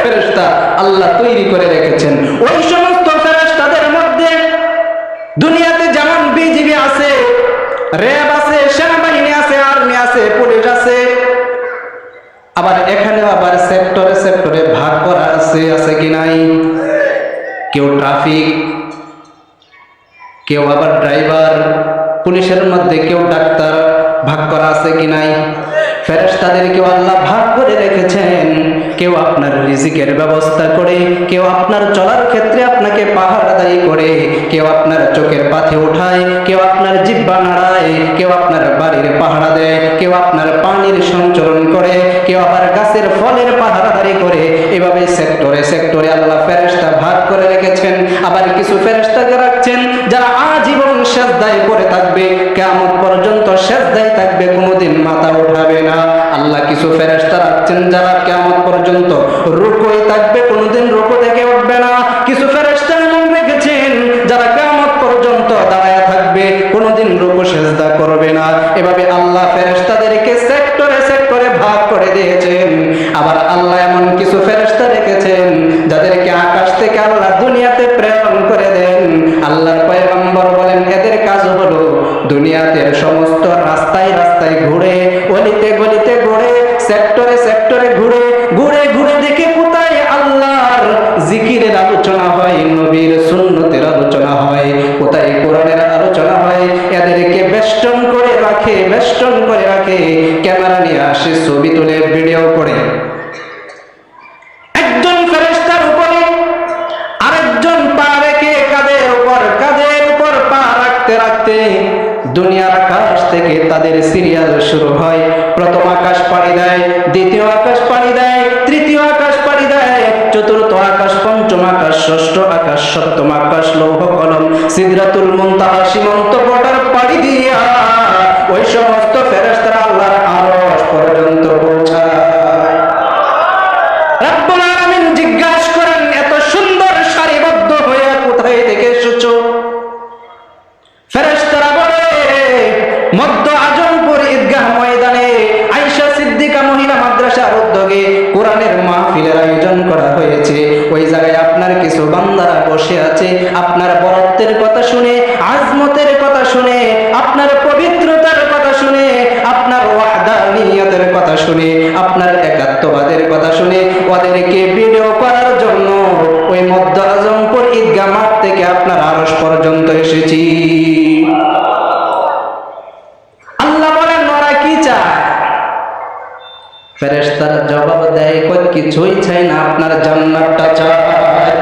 ফেরেশতা আল্লাহ তৈরি করে রেখেছেন। ওই সমস্ত ফেরেশতাদের মধ্যে দুনিয়াতে যেমন বিজিবি আছে, র্যাব আছে, সেনাবাহিনী আছে, আর্মি আছে, পুলিশ আছে, আবার এখানে আবার সেক্টরে সেক্টরে ভাগ করা আছে কি নাই? কেউ ট্রাফিক, কেউ আবার ড্রাইভার, পুলিশের মধ্যে কেউ ডাক্তার, ভাগ করা আছে কি নাই? ফেরেশতাদেরকেও আল্লাহ ভাগ করে রেখেছেন। কেউ আপনার রিজিকের ব্যবস্থা করে, কেউ আপনার চলার ক্ষেত্রে আপনাকে পাহারাদারি করে, কেউ আপনার চোখের পাথে উঠায়, কেউ আপনার জিহ্বা নাড়ায়, কেউ আপনার বাড়ির পাহারা দেয়, কেউ আপনার পানির সঞ্চরণ করে, কেউ আবার গাছের ফলের পাহারাদারি করে। এভাবে সেক্টরে সেক্টরে আল্লাহ ফেরেশতা ভাগ করে রেখেছেন। আবার কিছু ফেরেশতাকে রাখছেন যারা আজীবন সেজদায় পড়ে থাকবে, কিয়ামত পর্যন্ত সেজদায় থাকবে, কোনোদিন মাথা উঠাবে না। আল্লাহ কিছু ফেরেশতা রাখছেন যারা কিয়ামত পর্যন্ত রুকুই থাকবে, কোনোদিন রুকু থেকে উঠবে না। কিছু ফেরেশতা এমন রেখেছেন যারা কিয়ামত পর্যন্ত দাঁড়ায় থাকবে, কোনোদিন রুকু সেজদা করবে না। এভাবে আল্লাহ ফেরেশতাদেরকে সেক্টরে সেক্টরে ভাগ করে দিয়েছেন। আবার আল্লাহ এমন কিছু ফেরেশতা রেখেছেন যাদেরকে আকাশ থেকে আল্লাহ দুনিয়াতে প্রেরণ করে দেন। আল্লাহর পয়গম্বর বলেন এদের কাজ হলো দুনিয়াতে সমস্ত রাস্তায় রাস্তায় ঘুরে, অলিতে গলিতে ঘুরে, সেক্টরে সেক্টরে ঘুরে ঘুরে ঘুরে দেখে কোথায় আল্লাহর জিকিরের আলোচনা হয়, নবীর সুন্নতের আলোচনা হয়, কোথায় কোরআনের আলোচনা হয়, এদেরকে বেষ্টন করে রাখে, বেষ্টন করে রাখে। ক্যামেরা নিয়ে আসে, ছবি তুলে, ভিডিও করে। একজন ফেরেশতার উপরে আরেকজন পা রেখে কাঁধের উপর পা রাখতে রাখতে দুনিয়ার আকাশ থেকে তাদের সিরিয়াল শুরু হয়। প্রথম আকাশ পাড়ি দেয়, দ্বিতীয় আকাশ পাড়ি দেয়, তৃতীয় আকাশ পাড়ি দেয়, চতুর্থ আকাশ, পঞ্চম আকাশ, ষষ্ঠ আকাশ, সপ্তম আকাশ, লৌহ কলম, সিদরাতুল মুনতাহা, সীমান্ত বর্ডার পাড়ি দিয়া ওই সমস্ত ফেরেশতারা আল্লাহর আরশ পর্যন্ত পৌঁছায়। রব্বুল আলামিন জিজ্ঞাসা করেন এত সুন্দর সারিবদ্ধ হয়ে কোথায় থেকে এসেছো? ফেরেশতারা বলে মধ্য আজমপুর ঈদগাহ ময়দানে আয়েশা সিদ্দিকা মহিলা মাদ্রাসার উদ্যোগে কোরআনের মাহফিলের আয়োজন করা হয়েছে। ওই জায়গায় আপনার কিছু বান্দারা বসে আছে, আপনার বরত্বের কথা শুনে, আজমতের কথা শুনে, আপনার পবিত্রতার কথা শুনে, আপনার ওয়াহদানিয়তের কথা শুনে, আপনার একাত্মবাদের কথা শুনে ওদেরকে ভিডিও করার জন্য ওই মধ্য আজমপুর ঈদগাহ মাঠ থেকে আপনার আরশ পর্যন্ত এসেছি। আল্লাহ বলেন ওরা কি চায়? ফেরেশতারা জবাব দেয় কিছুই চাই না, আপনার জান্নাতটা চায়।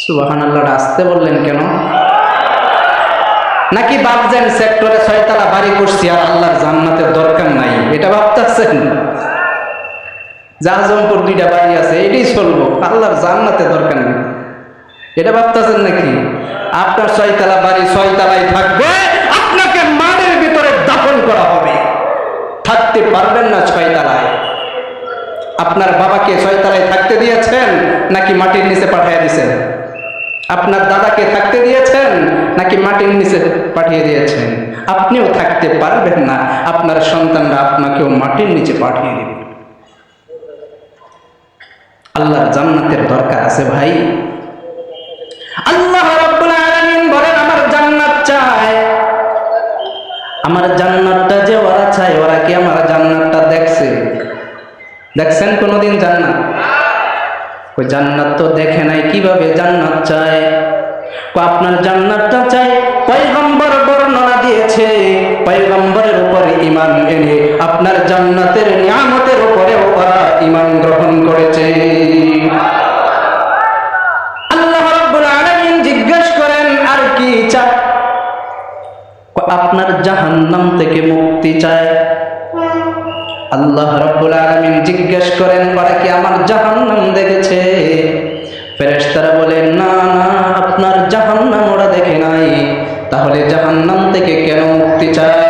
সুবহানাল্লাহ, আসতে বললেন কেন? নাকি ভাবছেন সেক্টরে 6 তলা বাড়ি করছি আর আল্লাহর জান্নাতের দরকার নাই? এটা ভাবতেছেন? আজমপুর 2টা বাড়ি আছে, এটাই চলবো, আল্লাহর জান্নাতের দরকার নেই, এটা ভাবতেছেন নাকি? আপনার 6 তলা বাড়ি 6 তলায় থাকবে, আপনাকে মাটির ভিতরে দাফন করা হবে, থাকতে পারবেন না 6 তলায়। আপনার বাবাকে 6 তলায় থাকতে দিয়েছেন নাকি মাটির নিচে পাঠিয়ে দিয়েছেন? আপনার দাদাকে থাকতে দিয়েছেন নাকি মাটির নিচে পাঠিয়ে দিয়েছেন? আপনিও থাকতে পারবেন না, আপনার সন্তানরা আপনাকেও মাটির নিচে পাঠিয়ে দিবে। আল্লাহর জান্নাতের দরকার আছে ভাই। আল্লাহ রাব্বুল আলামিন বলেন আমার জান্নাত চায়। আমার জান্নাতটা যে ওরা চায়, ওরা কি আমার জান্নাতটা দেখছে? দেখছেন কোনোদিন জান্নাত? ওই জান্নাত তো দেখে নাই, কিভাবে জান্নাত চায়? আপনার জান্নাতটা চাই, পয়গম্বর বর্ণনা দিয়েছে, পয়গম্বরের উপরে ঈমান এনে আপনার জান্নাতের নিয়ামতের উপরে ওরা ঈমান গ্রহণ করেছে। আল্লাহ রাব্বুল আলামিন জিজ্ঞেস করেন আর কি চায়? আপনার জাহান্নাম থেকে মুক্তি চায়। আল্লাহ রাব্বুল আলামিন জিজ্ঞেস করেন ওরা কি আমার জাহান্নাম দেখেছে? ফেরেশতারা বলেন না না, আপনার জাহান্নাম ওরা দেখে নাই, তাহলে জাহান্নাম থেকে কেন মুক্তি চায়?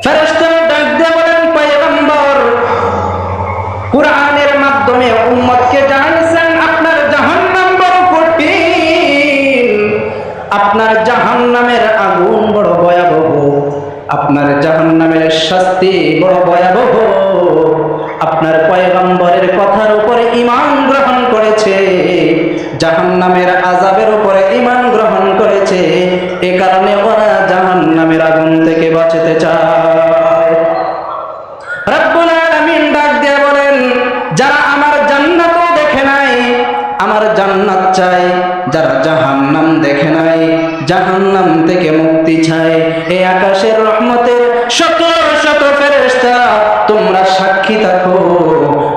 ফেরেশতারা ডাক দিয়ে বলেন পয়গম্বর কুরআনের মাধ্যমে উম্মতকে জানিয়েছেন আপনার জাহান্নাম বড় কঠিন, আপনার জাহান্নামের আগুন বড় ভয়াবহ, আপনার জাহান্নামের শাস্তি বড় ভয়াবহ। আপনার পয়গম্বরের কথার উপরে ঈমান গ্রহণ করেছে, জাহান্নামের আযাবের উপরে ঈমান গ্রহণ করেছে, এ কারণে ওরা জাহান্নামের আগুন থেকে বাঁচতে চায়। রব্বুল আলামিন ডাক দিয়ে বলেন, যারা আমার জান্নাতও দেখে নাই, আমার জান্নাত চাই, যারা জাহান্নাম দেখে নাই, জাহান্নাম থেকে মুক্তি চায়, এই আকাশের রহমতের শত শত ফেরেশতা তোমরা সাক্ষী থাকো,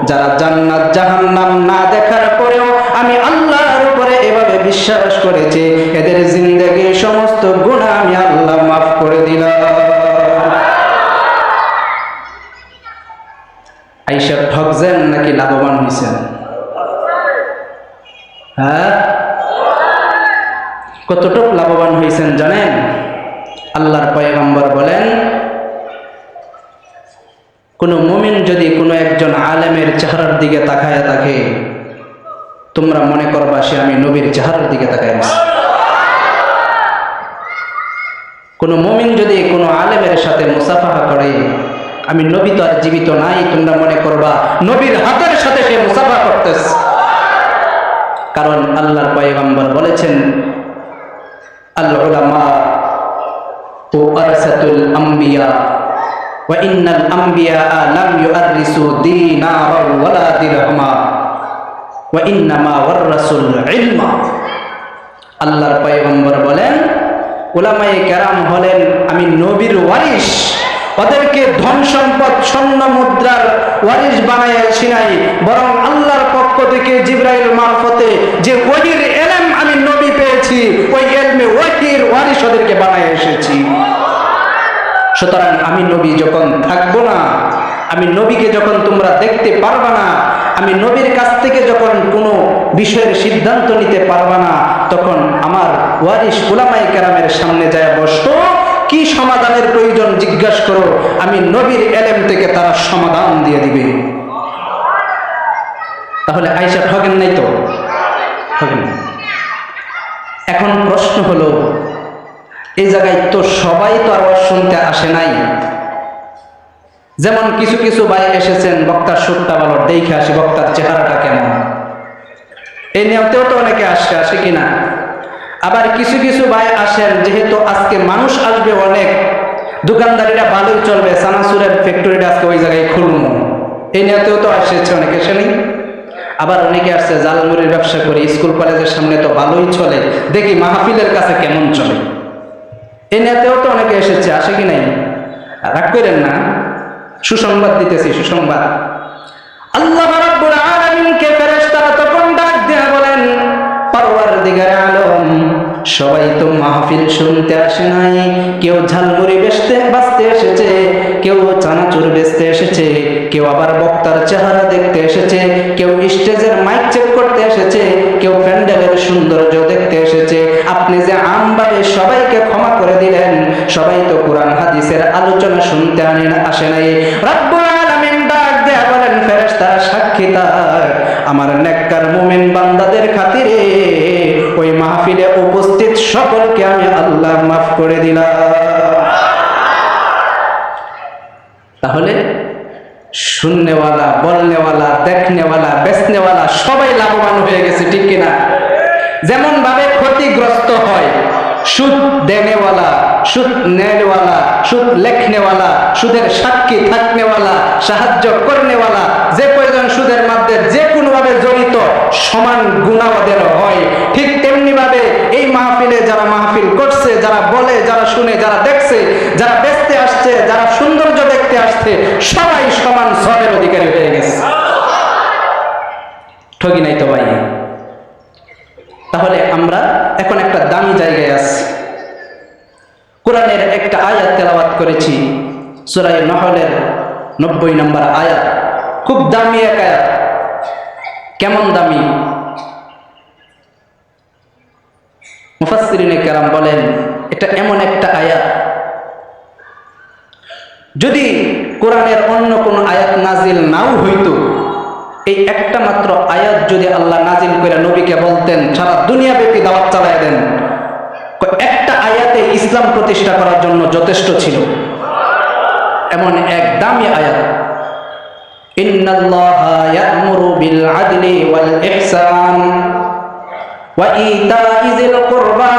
যারা জান্নাত জাহান্নাম না দেখার পরেও আমি আল্লাহর উপরে এভাবে বিশ্বাস করেছে, এদের জিন্দেগীর সমস্ত গুনাহ আমি আল্লাহ মাফ করে দিলাম। আয়েশা ঠকছেন নাকি লাভবান হয়েছেন? হ্যাঁ, কতটুকু লাভবান হয়েছেন জানেন? আল্লাহর পয়গম্বর বলেন, কোন মুমিন যদি কোনো একজন আলেমের চেহারার দিকে তাকায় থাকে, তোমরা মনে করবা সে আমি নবীর চেহারার দিকে তাকায় আছে। কোন মুমিন যদি কোনো আলেমের সাথে মুসাফাহা করে, আমি নবী তো আর জীবিত নাই, তোমরা মনে করবা নবীর হাতের সাথে সে মুসাফাহা করতেছে। কারণ আল্লাহর পয়গম্বর বলেছেন, আল উলামা ওয়ারাসাতুল আমবিয়া ওয়া ইন্নাল আমবিয়া লাম ইউআররিসু দীনারাও ওয়ালা দিরহামা ওয়া ইন্নামা ওয়ারাসুল ইলমা। আল্লাহর পয়গম্বর বলেন, উলামায়ে কেরাম হলেন আমি নবীর ওয়ারিস, ওদেরকে ধন সম্পদ স্বর্ণ মুদ্রার ওয়ারিস বানাইছি নাই, বরং আল্লাহর পক্ষ থেকে জিবরাইল মারফতে যে ওহীর ইলম আমি নবী পেয়েছি, ওই ইলমে ওহীর ওয়ারিস ওদেরকে বানায় এসেছি। সুতরাং আমি নবী যখন থাকবো না, আমি নবীকে যখন তোমরা দেখতে পারবা না, আমি নবীর কাছ থেকে যখন কোনো বিষয়ের সিদ্ধান্ত নিতে পারবা না, তখন আমার ওয়ারিস উলামায়ে কেরামের সামনে যায় বসো, কি সমাধানের প্রয়োজন জিজ্ঞাসা করো, আমি নবীর ইলম থেকে তারা সমাধান দিয়ে দিবে। তাহলে আয়েশা ঠকেন নাই তো? ঠকেন। এখন প্রশ্ন হলো, এই জায়গায় তো সবাই তো আর শুনতে আসে নাই। যেমন কিছু কিছু ভাই এসেছেন, বক্তার সুরটা ভালো, দেখে আসি বক্তার চেহারাটা কেমন, এই নিয়তেও তো অনেকে আসে কিনা। আবার কিছু কিছু ভাই আসেন, যেহেতু আজকে মানুষ আসবে অনেক, দোকানদারিটা ভালোই চলবে, সানাসুরের ফ্যাক্টরিটা আজকে ওই জায়গায় খুলবো, এই নিয়তেও তো এসেছে অনেকে, এসেনি। আবার অনেকে আসছে জালমুড়ির ব্যবসা করি, স্কুল কলেজের সামনে তো ভালোই চলে, দেখি মাহফিলের কাছে কেমন চলে, এই নিয়তেও তো অনেকে এসেছে, আসে কি নাই? রাগ করেন না, সুসংবাদ দিতেছি, সুসংবাদ। আল্লাহ রাব্বুল আলামিনকে ফেরেশতারা তখন ডাক দিয়ে বলেন, পরওয়ারদিগারে আলম, সবাই তো মাহফিল শুনতে আসে নাই, কেউ ঝালমুড়ি বেচতে এসেছে, কেউ চানাচুর বেচতে এসেছে, কেউ আবার বক্তার চেহারা দেখতে এসেছে, কেউ স্টেজের মাইক চেক করতে এসেছে, কেউ প্যান্ডেলের সৌন্দর্য দেখতে এসেছে। আপনি যে আমভাবে সবাইকে ক্ষমা করে দিলেন, সবাই তো কোরআন হাদিসের আলোচনা শুনতে আসে নাই। রব্বুল আলামিন ডাক দেয়া বলেন, ফেরেশতারা সাক্ষী থাক, আমার নেককার মুমিন বান্দাদের খাতিরে ওই মাহফিলে উপস্থিত সকলকে আমি আল্লাহ মাফ করে দিলাম। তাহলে শুননেওয়ালা, বলনেওয়ালা, দেখনেওয়ালা, বেচনেওয়ালা সবাই লাভবান হয়ে গেছে, ঠিক কিনা? যেমন ভাবে ক্ষতিগ্রস্ত হয় সুদ দেনেওয়ালা, সুদ নেওয়ালা, সুদ লেখনেওয়ালা, সুদের সাক্ষী থাকনেওয়ালা, সাহায্য করনেওয়ালা, যে কয়জন সুদের মধ্যে যে কোনোভাবে জড়িত, সমান গুনাহ ওদের হয়। ঠিক তেমনি ভাবে এই মাহফিলে যারা মাহফিল করছে, যারা বলে, যারা শুনে, যারা দেখছে, যারা বেচতে আসছে, যারা সৌন্দর্য দেখতে আসছে, সবাই সমান সবের অধিকারী হয়ে গেছে। ঠকি নাই তো ভাই? তাহলে আমরা এখন একটা দামি জায়গায় আছি। কোরআনের একটা আয়াত তেলাওয়াত করেছি, সূরা নহলের 90 নম্বর আয়াত, খুব দামি এক আয়াত। কেমন দামি? মুফাসসিরিনে কেরাম বলেন, এটা এমন একটা আয়াত, যদি কোরআনের অন্য কোনো আয়াত নাজিল নাও হইতো, এই একটা মাত্র আয়াত যদি আল্লাহ নাজিল করে নবীকে বলতেন সারা দুনিয়া ব্যাপী দাওয়াত চালায় দেন, একটা আয়াতে ইসলাম প্রতিষ্ঠা করার জন্য যথেষ্ট ছিল। এমন এক দামি আয়াত। ইন্নাল্লাহা ইয়া'মুরু বিল আদলি ওয়াল ইহসান ওয়া ইতা'i যিল কুরবা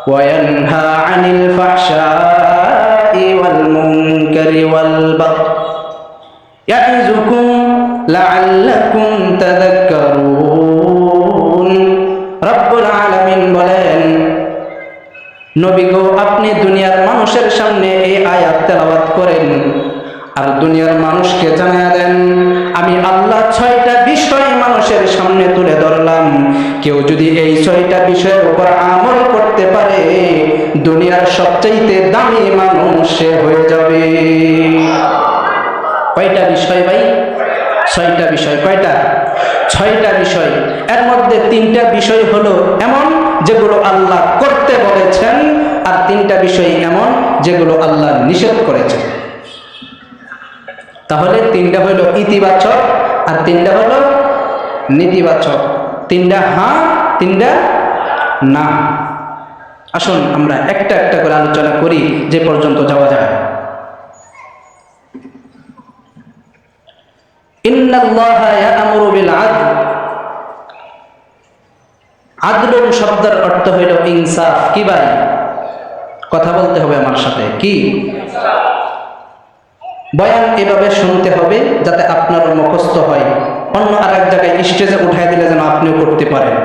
ওয়া ইয়ানহা 'আনিল ফাহশা'i ওয়াল মুনকারি ওয়াল বাগই ইয়া'ইযুকুম লা'আল্লাকুম তাযাক্কারুন। রব্বুল আলামিন বলেন, নবী গো, আপনি দুনিয়ার মানুষের সামনে এই আয়াত তেলাওয়াত করেন আর দুনিয়ার মানুষকে জানায়া দেন, আমি আল্লাহ 6টা বিষয় মানুষের সামনে তুলে ধরলাম। কেউ যদি এই 6টা বিষয়ের উপর আমল করতে পারে, দুনিয়ার সবচেয়ে দামি মানুষ সে হয়ে যাবে। কয়টা বিষয় ভাই? 6টা বিষয়। কয়টা? 6টা বিষয়। এর মধ্যে 3টা বিষয় হলো এমন যেগুলো আল্লাহ করতে বলেছেন, আর 3টা বিষয় এমন যেগুলো আল্লাহ নিষেধ করেছেন। তাহলে 3টা হলো ইতিবাচক আর 3টা হলো নেতিবাচক। 3টা হ্যাঁ, 3টা না। আসুন আমরা একটা একটা করে আলোচনা করি যে পর্যন্ত যাওয়া যায়। ইন্নাল্লাহা ইয়া'মুরু বিল আদল। আদলুন শব্দের অর্থ হইল ইনসাফ। কি ভাই? কথা বলতে হবে আমার সাথে। কি? বয়ান এভাবে শুনতে হবে যাতে আপনার মুখস্থ হয়, অন্য আরেক জায়গায় স্টেজে উঠাই দিলে যেন আপনিও করতে পারেন।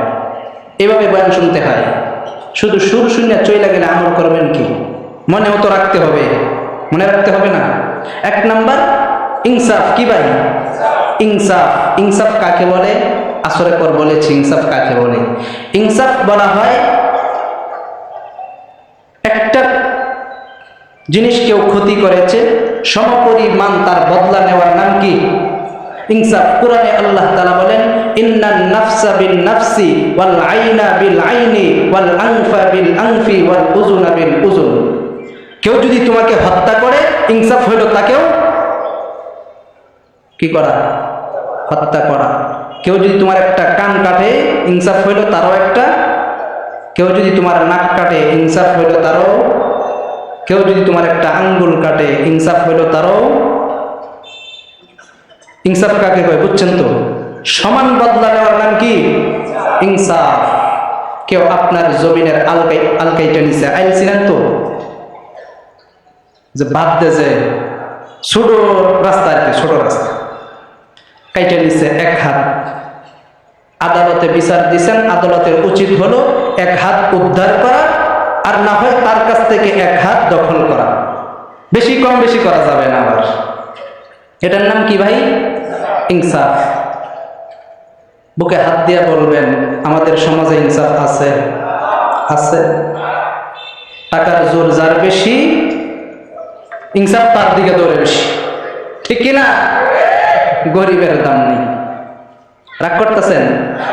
এভাবে বয়ান শুনতে হয়। শুধু সুর শূন্য চইলা গেলে আমল করবেন কি? মনেও তো রাখতে হবে, মনে রাখতে হবে না? 1 নাম্বার ইনসাফ। কি ভাই? ইনসাফ। ইনসাফ কাকে বলে? আসরে পর বলেছি ইনসাফ কাকে বলে। ইনসাফ বলা হয় একটা জিনিস কেউ ক্ষতি করেছে, সমপরিমাণ তার বদলা নেওয়ার নাম কি? ইনসাফ। কুরআনে আল্লাহ তাআলা বলেন, ইন্নান নাফসা বিন নাফসি ওয়াল আইনা বিল আইনি ওয়াল আনফা বিল আনফি ওয়াল উযুনা বিল উযুন। কেউ যদি তোমাকে হত্যা করে, ইনসাফ হইল তাকেও কি করা? হত্যা করা। কেউ যদি তোমার একটা কান কাটে, ইনসাফ হইল তারও একটা। কেউ যদি তোমার নাক কাটে, ইনসাফ হইল তারও। কেউ যদি তোমার একটা আঙ্গুল কাটে, ইনসাফ হইল তারও। ইনসাফ কাকে কয় বুঝছেন তো? সমান বদলা নেওয়ার নাম কি? ইনসাফ। কেউ আপনার জমিনের আলকাইটা নিছে, আইল ছিলেন তো যে বাদ দে, যে ছোট রাস্তা আর কি, ছোট রাস্তা কাইটা নিছে 1 হাত। আদালতে বিচার দিচ্ছেন, আদালতের উচিত হলো 1 হাত উদ্ধার করা, আর না হয় তার কাছ থেকে 1 হাত দখল করা। বেশি কম বেশি করা যাবে না। আবার এটার নাম কি ভাই? ইনসাফ। বুকে হাত দিয়ে বলবেন, আমাদের সমাজে ইনসাফ আছে? আছে। টাকার জোর যার বেশি, ইনসাফ তার দিকে দৌড়ে বেশি। ঠিক কিনা? গরিবের দাম নেই। রাগ করতেছেন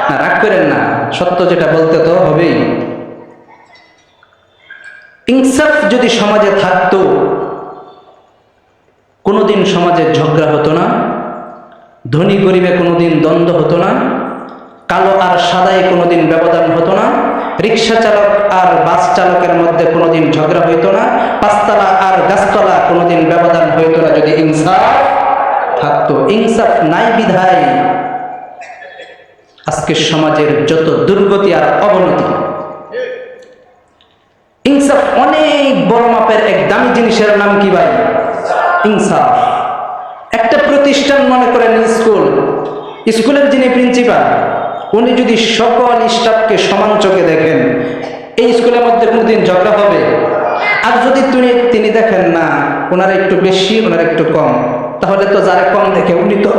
না? রাগ করেন না, সত্য যেটা বলতে তো হবেই। ইনসাফ যদি সমাজে থাকতো, কোনোদিন সমাজে ঝগড়া হতো না, ধনী গরিবে কোনোদিন দ্বন্দ্ব হতো না, কালো আর সাদায় কোনোদিন ব্যবধান হতো না, রিক্সা চালক আর বাস চালকের মধ্যে কোনোদিন ঝগড়া হইতো না, পাঁচতলা আর গাছতলা কোনোদিন ব্যবধান হইতো না, যদি ইনসাফ থাকতো। ইনসাফ নাই বিধায় আজকের সমাজের যত দুর্গতি আর অবনতি। ইনসাফ অনেক বড় মাপের এক দামি জিনিসের নাম কি ভাই? ইনসাফ। একটা প্রতিষ্ঠান মনে করেন স্কুল, স্কুলের যিনি প্রিন্সিপাল, উনি যদি সকল স্টাফকে সমান চোখে দেখেন, এই স্কুলের মধ্যে কোনোদিন ঝগড়া হবে? আর যদি তিনি দেখেন না ওনারা একটু বেশি, ওনারা একটু কম, তাহলে তো যারা কম দেখে উনি তো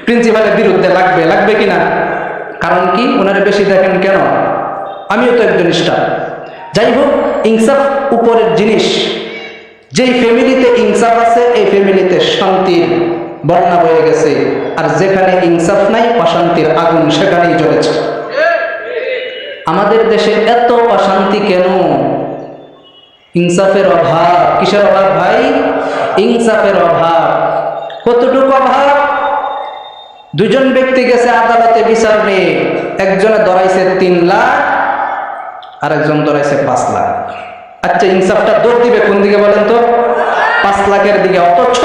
প্রিন্সিপালের বিরুদ্ধে লাগবে কিনা? কারণ কি? ওনারা বেশি দেখেন কেন? আমিও তো একজন স্টাফ। যাই হোক, ইনসাফ উপরের জিনিস। যেই ফ্যামিলিতে ইনসাফ আছে, এই ফ্যামিলিতে শান্তির বন্যা বয়ে গেছে, আর যেখানে ইনসাফ নাই, অশান্তির আগুন সেখানেই জ্বলেছে। আমাদের দেশে এত অশান্তি কেন? ইনসাফের অভাব। কিসের অভাব ভাই? ইনসাফের অভাব। কতটুকু অভাব? 2 জন ব্যক্তি গেছে আদালতে বিচার নিয়ে, একজনে ধরাইছে 3 লাখ, আর একজন ধরাইছে 5 লাখ। আচ্ছা, ইনসাফটা দৌড় দিবে কোন দিকে বলেন তো? 5 লাখের দিকে, অথচ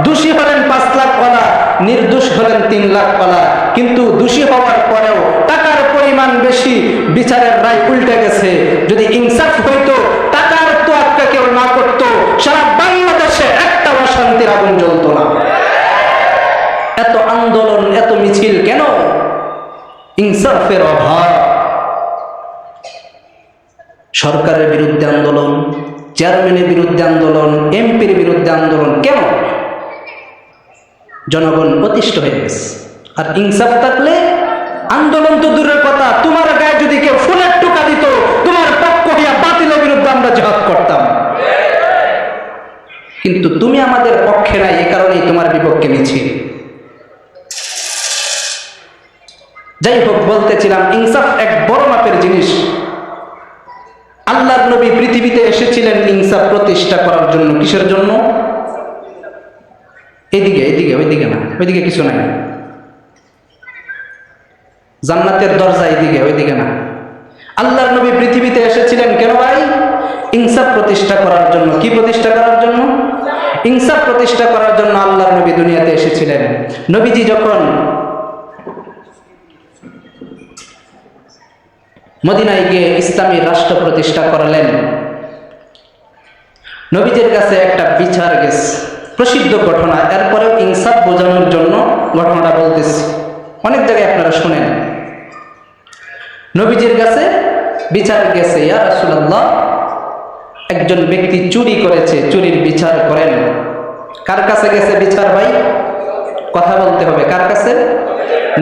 দোষী হলেন 5 লাখ ওয়ালা, নির্দোষ হলেন 3 লাখ ওয়ালা। কিন্তু দোষী হওয়ার পরেও টাকার পরিমাণ বেশি, বিচারের রায় উল্টে গেছে। যদি ইনসাফ হইতো, টাকার তোয়াক্কা কেউ না করতো, সারা বাংলাদেশে একটা অশান্তির আগুন জ্বলতো না। এত আন্দোলন, এত মিছিল কেন? ইনসাফের অভাব। সরকারের বিরুদ্ধে আন্দোলন, চেয়ারম্যানের বিরুদ্ধে আন্দোলন, এমপির বিরুদ্ধে আন্দোলন কেন? জনগণ অতিষ্ঠ হয়ে গেছে। আর ইনসাফ থাকলে আন্দোলন তো দূরের কথা, তোমার গায়ে যদি কেউ ফুলের টোকা দিত, তোমার পক্ষ হইয়া বাতিলের বিরুদ্ধে আমরা জিহাদ করতাম। কিন্তু তুমি আমাদের পক্ষে নাই, এ কারণেই তোমার বিপক্ষে মিছিল। যাই হোক, বলতেছিলাম ইনসাফ এক বড় মাপের জিনিস। আল্লাহর নবী পৃথিবীতে এসেছিলেন ইনসাফ প্রতিষ্ঠা করার জন্য। কিসের জন্য? এইদিকে এইদিকে, ওইদিকে না, ওইদিকে কিছু নাই। জান্নাতের দরজা এইদিকে, ওইদিকে না। আল্লাহর নবী পৃথিবীতে এসেছিলেন কেন ভাই? ইনসাফ প্রতিষ্ঠা করার জন্য। কি প্রতিষ্ঠা করার জন্য? ইনসাফ প্রতিষ্ঠা করার জন্য আল্লাহর নবী দুনিয়াতে এসেছিলেন। নবীজি যখন মদিনায় গিয়ে ইসলামী রাষ্ট্র প্রতিষ্ঠা করলেন, নবীজির কাছে একটা বিচার গেছে, প্রসিদ্ধ ঘটনা। এরপরেও ইনসাফ বোঝানোর জন্য ঘটনাটা বলতেছি, অনেক জায়গায় আপনারা শুনেন। নবীজির কাছে বিচার গেছে, ইয়া রাসূলুল্লাহ, একজন ব্যক্তি চুরি করেছে, চুরির বিচার করেন। কার কাছে গেছে বিচার ভাই? কথা বলতে হবে। কার কাছে?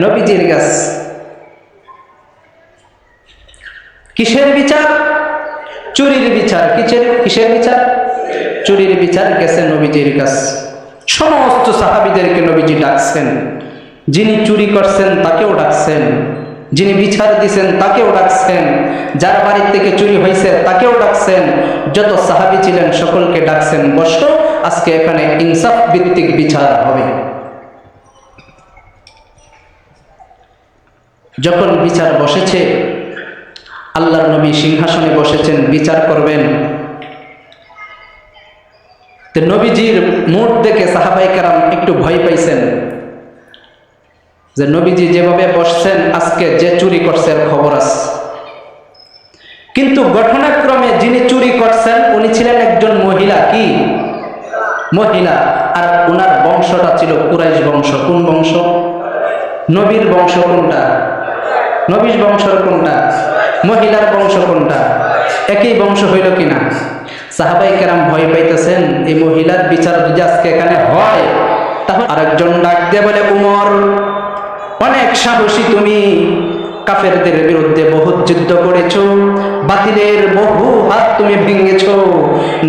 নবীজির কাছে। কিসের বিচার? চুরির বিচার। কিসের বিচার? চুরির বিচার গেছে নবীজির কাছে। সমস্ত সাহাবীদেরকে নবীজি ডাকছেন। যিনি চুরি করছেন তাকেও ডাকছেন, যিনি বিচার দিছেন তাকেও ডাকছেন, যার বাড়ি থেকে চুরি হয়েছে তাকেও ডাকছেন। যত সাহাবী ছিলেন সকলকে ডাকছেন, বসো, আজকে এখানে ইনসাফ ভিত্তিক বিচার হবে। যখন বিচার বসেছে, আল্লাহর নবী সিংহাসনে বসেছেন, বিচার করবেন। তো নবীজির মুখ দেখে সাহাবায়ে কেরাম একটু ভয় পাইছেন যে নবীজি যেভাবে বসছেন, আজকে যে চুরি করছে এর খবর আছে। কিন্তু ঘটনাক্রমে যিনি চুরি করছেন উনি ছিলেন একজন মহিলা। কি মহিলা? আর ওনার বংশটা ছিল কুরাইশ বংশ। কোন বংশ? নবীর বংশ কোনটা? নবীর বংশের কোনটা? মহিলার বংশ কোনটা? একই বংশ হইল কিনা? সাহাবায়ে কেরাম ভয় পাইতেছেন, এই মহিলার বিচার যদি আজকে এখানে হয়, তাহলে আরেকজন ডাক দিয়ে বলে, উমর, অনেক সাহসী তুমি, কাফেরদের বিরুদ্ধে বহুত যুদ্ধ করেছো, বাতিলের বহু হাত তুমি ভেঙেছো,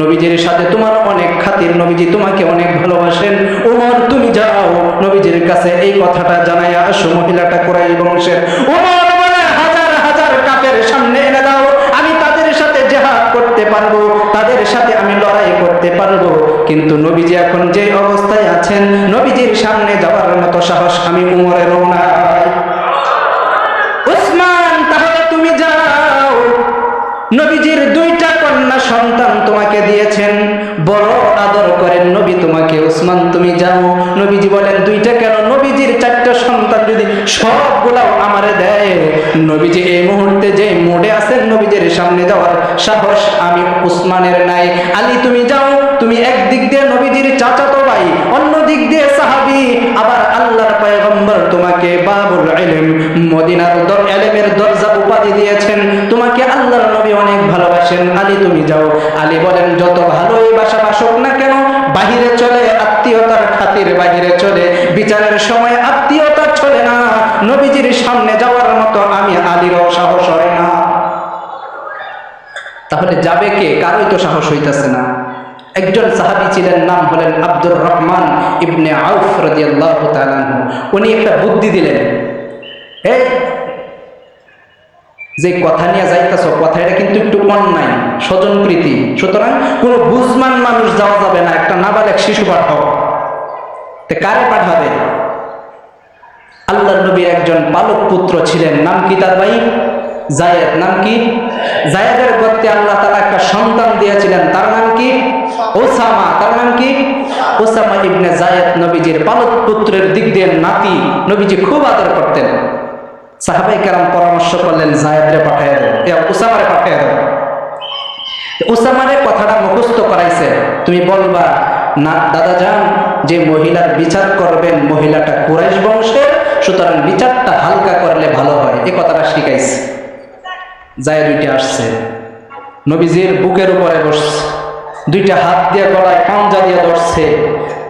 নবীজির সাথে তোমার অনেক খাতির, নবীজি তোমাকে অনেক ভালোবাসেন। ওমর, তুমি যাও নবীজির কাছে এই কথাটা জানাইয়া আসো। মহিলাটা কুরাইশ বংশের। ওমর বলে, হাজার হাজার কাফের সামনে এনে দাও, আমি তাদের সাথে জিহাদ করতে পারবো, তাদের সাথে আমি লড়াই করতে পারবো। কিন্তু নবীজি এখন যে অবস্থায় আছেন, নবীজির সামনে যাওয়ার মতো সাহস আমি উমরেরও নাই। উসমান, তাহলে তুমি যাও, নবীজির 2টা কন্যা সন্তান তোমাকে দিয়েছেন, বড় আদর করেন নবী তোমাকে। উসমান, তুমি যাও। নবীজি বলেন, 2টা কেন? নবীজির 4টা সন্তান যদি সবগুলাও আমারে দেয়, নবীজি এই মুহূর্তে যে মোড়ে আছেন, নবীজির সামনে যাওয়ার সাহস আমি উসমানের নাই। আলী, তুমি যাও। তুমি একদিক দিয়ে নবীজির চাচাতো ভাই, অন্য দিক দিয়ে সাহাবী, আবার আল্লাহর পয়গম্বর তোমাকে বাবুল ইলম, মদিনার ইলমের দরজা উপাধি দিয়েছেন, তোমাকে আল্লাহর নবী অনেক ভালোবাসেন। আলী, তুমি যাও। আলী বলেন, যত ভালোই বাসুক না কেন, বাহিরে চলে আত্মীয়তার খাতির, বাহিরে চলে, বিচারের সময় আত্মীয়তা চলে না। নবীজির সামনে যাওয়ার মতো আমি আলীরও সাহস হয় না। তাহলে যাবে কে? কারোই তো সাহস হইতেছে না। একজন সাহাবী ছিলেন, নাম হলেন আব্দুর রহমান ইবনে আউফ রাদিয়াল্লাহু তাআলা আনহু। উনি একটা বুদ্ধি দিলেন, এই যে কথা নিয়ে যাইতেছ, কথা এটা কিন্তু একটু অন্যায়, স্বজনপ্রীতি, সুতরাং কোনো বুঝমান মানুষ যাওয়া যাবে না, একটা নাবালেগ শিশু পাঠাও। তে কারে পাঠাবে? আল্লাহর নবীর একজন বালক পুত্র ছিলেন, নাম কি তার ভাই? জায়েদ নাম কি? জায়েদের গর্তে আল্লাহ তাআলা একটা সন্তান দিয়েছিলেন, তার নাম কি? ওসামা। তার নাম কি? ওসামা ইবনে জায়েদ নবীজির পালক পুত্রের দিক দিয়ে নাতি, নবীজি খুব আদর করতেন। সাহাবায়ে কেরাম পরামর্শ করলেন জায়েদরে পাঠিয়ে দাও, ওসামারে পাঠিয়ে দাও। ওসামারে কথাটা মুখস্থ করাইছে, তুমি বলবা না দাদা যান যে মহিলার বিচার করবেন মহিলাটা কুরাইশ বংশের, সুতরাং বিচারটা হালকা করলে ভালো হয়, এই কথাটা শিখাইছে। জায়েদ দুইটা আসছে, নবীজির বুকের উপরে বসছে, দুইটা হাত দিয়ে গলায় পাঞ্জা দিয়ে ধরছে,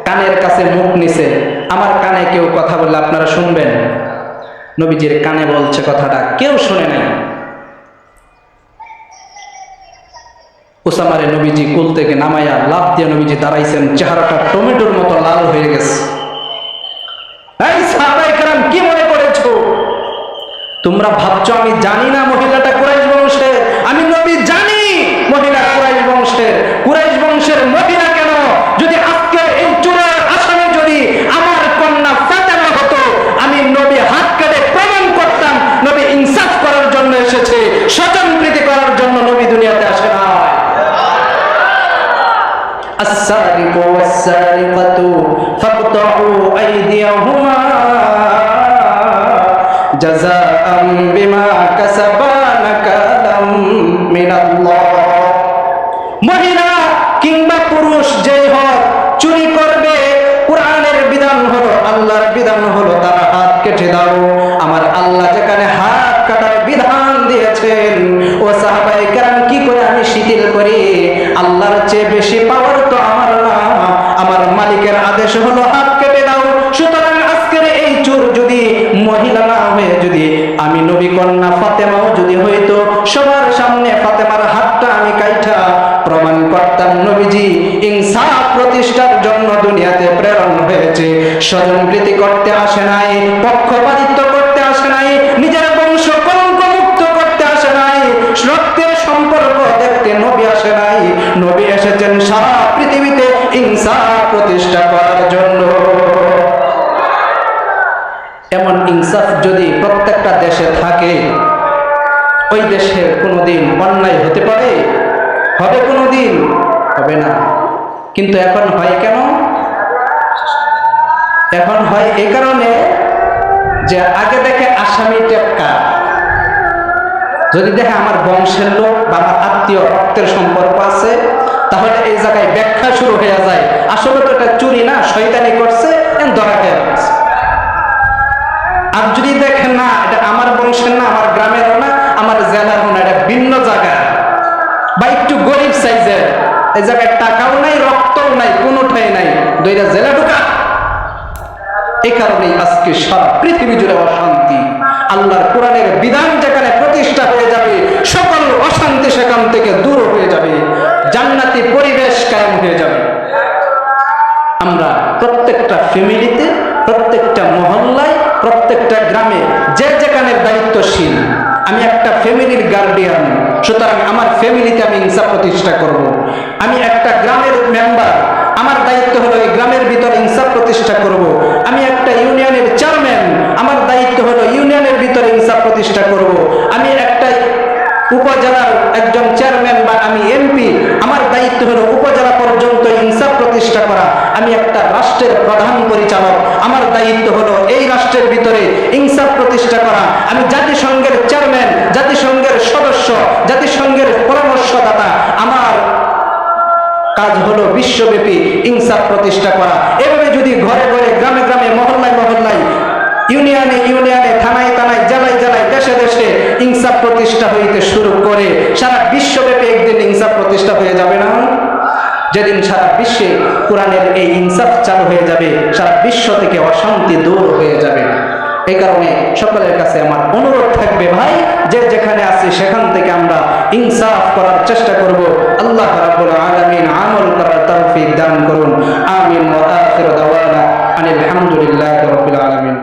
কানের কাছে মুখ নিছে। আমার কানে কেউ কথা বললে আপনারা শুনবেন? নবীজির কানে বলছে কথাটা, কেউ শুনে নাই। ওসামারে নবীজি কুল থেকে নামাইয়া লাফ দিয়ে নবীজি দাঁড়াইছেন, চেহারাটা টমেটোর মতো লাল হয়ে গেছে। এই সাহাবায়ে কেরাম কি মনে করেছো? তোমরা ভাবছো আমি জানি না মহিলাটা কুরাইশ বংশের? আমি নবী জানি মহিলা কুরাইশ বংশের। কুরাইশ বংশের মহিলা কেন? যদি আজকে এই চুরের আসামি যদি আমার কন্যা ফাতেমা হতো, আমি নবী হাত কেটে প্রমাণ করতাম নবী ইনসাফ করার জন্য এসেছে, স্বজন প্রীতি করার জন্য নবী দুনিয়াতে আসে না। السارق والسارقة فاقطعوا أيديهما جزاء بما كسبا نكالا من الله। মহিলা কিংবা পুরুষ যেই হোক চুরি করবে, কোরআনের বিধান হলো, আল্লাহর বিধান হলো তার হাত কেটে দাও। আমার আল্লাহ যেখানে হাত কাটার বিধান দিয়েছেন, ও সাহাবায়ে কেরাম কি করে আমি শিথিল করি? আল্লাহর চেয়ে বেশি পাওয়ার তো আমার না, আমার মালিকের আদেশ হলো হাত কেটে দাও। সুতরাং আজকের এই চোর যদি মহিলা না হয়ে যদি আমি নবী কন্যা ফাতেমাও যদি হইতো, সবার সামনে ফাতেমার হাতটা আমি কাইটা প্রমাণ করতাম নবীজি ইনসাফ প্রতিষ্ঠার জন্য দুনিয়াতে প্রেরণ হয়েছে। স্বজনপ্রীতি করতে আসে নাই, পক্ষপাতিত্ব করতে আসে নাই, নিজের বংশ কলঙ্ক মুক্ত করতে আসে নাই, রক্তের সম্পর্ক দেখতে নবী আসে নাই। নবী এসেছেন সারা পৃথিবীতে ইনসাফ প্রতিষ্ঠা করার জন্য। এমন ইনসাফ যদি প্রত্যেকটা দেশে থাকে, ওই দেশে কোনোদিন অন্যায় হতে পারে? হবে? কোনোদিন হবে না। কিন্তু এখন হয় কেন? এখন হয় এই কারণে যে আগে দেখে আসামি টেক্কা, যদি দেখে আমার বংশের লোক বা আমার আত্মীয় রক্তের সম্পর্ক আছে, তাহলে এই জায়গায় ব্যাখ্যা শুরু হয়ে যায়, আসলে তো এটা চুরি না, শয়তানি করছে, ধরা খেয়ে গেছে। আর যদি দেখেন না এটা আমার বংশের না, আমার গ্রামেরও না, আমার জেলারও না, এটা ভিন্ন জায়গা বা একটু গরিব সাইজের, এই জায়গায় টাকাও নাই, রক্তও নাই, কোনোটাই নাই, দুইটা জেলা ঢুকা। এই কারণেই আজকে সারা পৃথিবী জুড়ে অশান্তি। আল্লাহর কোরআনের বিধান যেখানে প্রতিষ্ঠা হয়ে যাবে, সকল অশান্তি সেখান থেকে দূর হয়ে যাবে, জান্নাতি পরিবেশ কায়েম হয়ে যাবে। আমরা প্রত্যেকটা ফ্যামিলিতে, প্রত্যেকটা মহল্লায়, প্রত্যেকটা গ্রামে যে যেখানে দায়িত্বশীল, আমি একটা ফ্যামিলির গার্ডিয়ান, সুতরাং আমার ফ্যামিলিতে আমি ইনসাফ প্রতিষ্ঠা করব। আমি একটা গ্রামের মেম্বার, আমার দায়িত্ব হলো এই গ্রামের ভিতরে ইনসাফ প্রতিষ্ঠা করব। আমি একটা ইউনিয়নের চেয়ারম্যান, আমার দায়িত্ব হলো ইউনিয়নের ভিতরে ইনসাফ প্রতিষ্ঠা করব। আমি একটা উপজেলার একজন চেয়ারম্যান বা আমি এমপি, আমার দায়িত্ব হলো উপজেলা পর্যন্ত ইনসাফ প্রতিষ্ঠা করা। আমি একটা রাষ্ট্রের প্রধান পরিচালক, আমার দায়িত্ব হলো এই রাষ্ট্রের ভিতরে ইনসাফ প্রতিষ্ঠা করা। আমি জাতিসংঘের চেয়ারম্যান, জাতিসংঘের সদস্য, জাতিসংঘের পরামর্শদাতা, আমার কাজ হলো বিশ্বব্যাপী ইনসাফ প্রতিষ্ঠা করা। এভাবে যদি ঘরে ঘরে, গ্রামে গ্রামে, মহল্লায় মহল্লায়, ইউনিয়নে ইউনিয়নে, থানায় থানায়, জেলায় জেলায়, দেশে দেশে ইনসাফ প্রতিষ্ঠা হইতে শুরু করে সারা বিশ্বব্যাপী একদিন ইনসাফ প্রতিষ্ঠা হয়ে যাবে না? যেদিন সারা বিশ্বে কোরআনের এই ইনসাফ চালু হয়ে যাবে, সারা বিশ্ব থেকে অশান্তি দূর হয়ে যাবে। এই কারণে সকলের কাছে আমার অনুরোধ থাকবে, ভাই যে যেখানে আছি সেখান থেকে আমরা ইনসাফ করার চেষ্টা করব। আল্লাহ রাব্বুল আলামিন আমল করার তৌফিক দান করুন। আমিন ওয়া আখিরু দাওয়ানা আনিল হামদুলিল্লাহি রাব্বিল আলামিন।